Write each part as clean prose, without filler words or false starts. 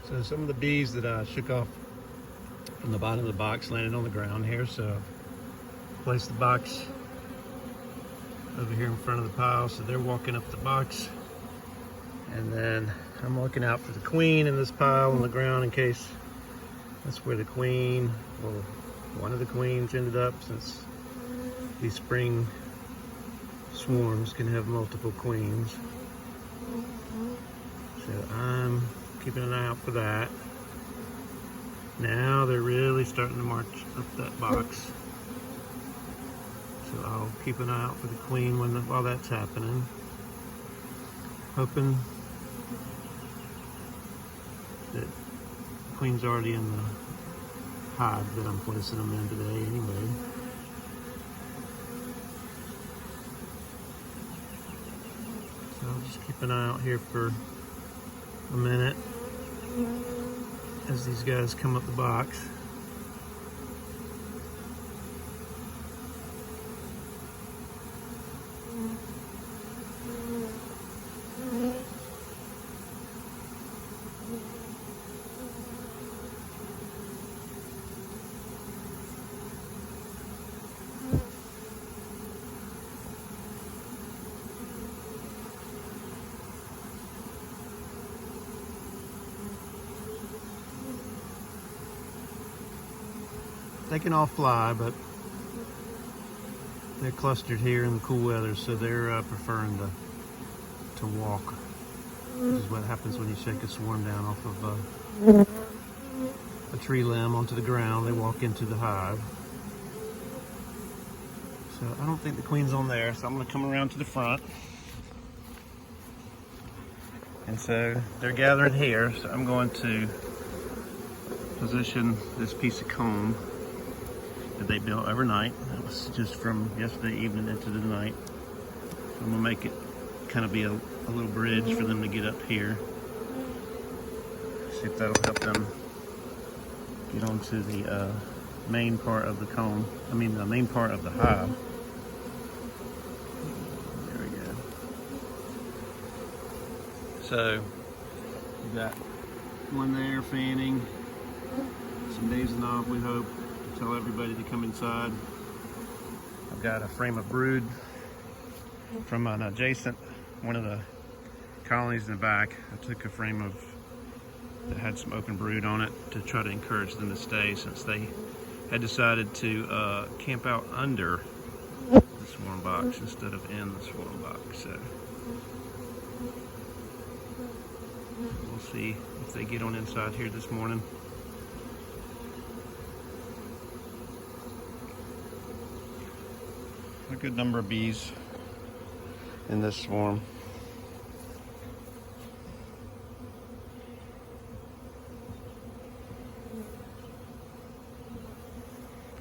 So some of the bees that I shook off from the bottom of the box landed on the ground here, so place the box over here in front of the pile, so they're walking up the box, and then I'm looking out for the queen in this pile on the ground in case that's where the queen, or one of the queens, ended up, since these spring swarms can have multiple queens. So I'm keeping an eye out for that. Now they're really starting to march up that box. So I'll keep an eye out for the queen while that's happening. Hoping that the queen's already in the hive that I'm placing them in today anyway. So I'll just keep an eye out here for a minute as these guys come up the box. They can all fly, but they're clustered here in the cool weather, so they're preferring to walk, which is what happens when you shake a swarm down off of a tree limb onto the ground. They walk into the hive. So I don't think the queen's on there, so I'm going to come around to the front. And so they're gathering here, so I'm going to position this piece of comb that they built overnight. That was just from yesterday evening into the night. So I'm gonna make it kind of be a little bridge for them to get up here. See if that'll help them get onto the main part of the comb. I mean the main part of the hive. There we go. So we got one there fanning. Some dazing off, we hope. Tell everybody to come inside. I've got a frame of brood from an adjacent, one of the colonies in the back. I took a frame of that had some open brood on it to try to encourage them to stay, since they had decided to camp out under the swarm box instead of in the swarm box. So we'll see if they get on inside here this morning. A good number of bees in this swarm.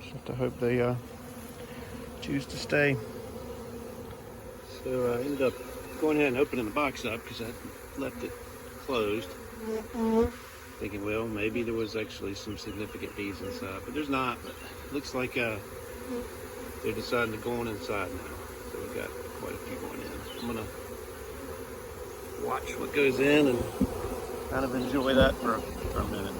Just have to hope they choose to stay. So I ended up going ahead and opening the box up because I left it closed. Thinking, well, maybe there was actually some significant bees inside, but there's not. But it looks like they're deciding to go on inside now. So we've got quite a few going in. I'm gonna watch what goes in and kind of enjoy that for a minute.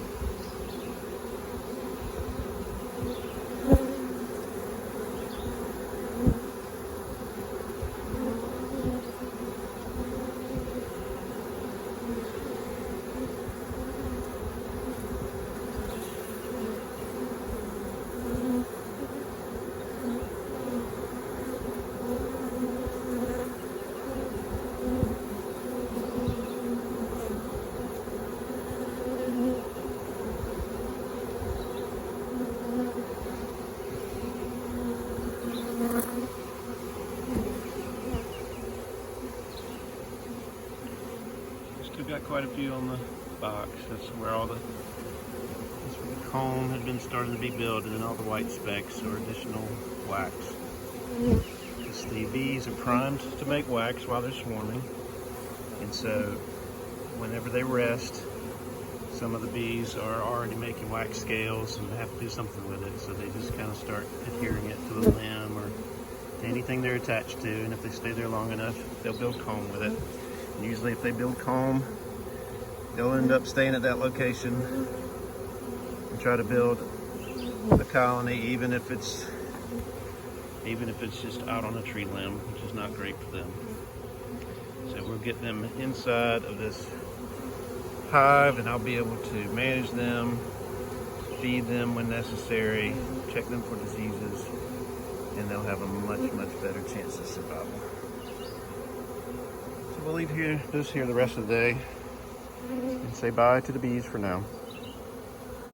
Still got quite a few on the box. That's where the comb had been starting to be built, and then all the white specks or additional wax. The bees are primed to make wax while they're swarming, and so whenever they rest, some of the bees are already making wax scales and they have to do something with it, so they just kind of start adhering it to the limb or to anything they're attached to, and if they stay there long enough, they'll build comb with it. And usually if they build comb, they'll end up staying at that location and try to build a colony, even if it's just out on a tree limb, which is not great for them. So we'll get them inside of this hive, and I'll be able to manage them, feed them when necessary, check them for diseases, and they'll have a much better chance of survival. So we'll leave this here the rest of the day and say bye to the bees for now.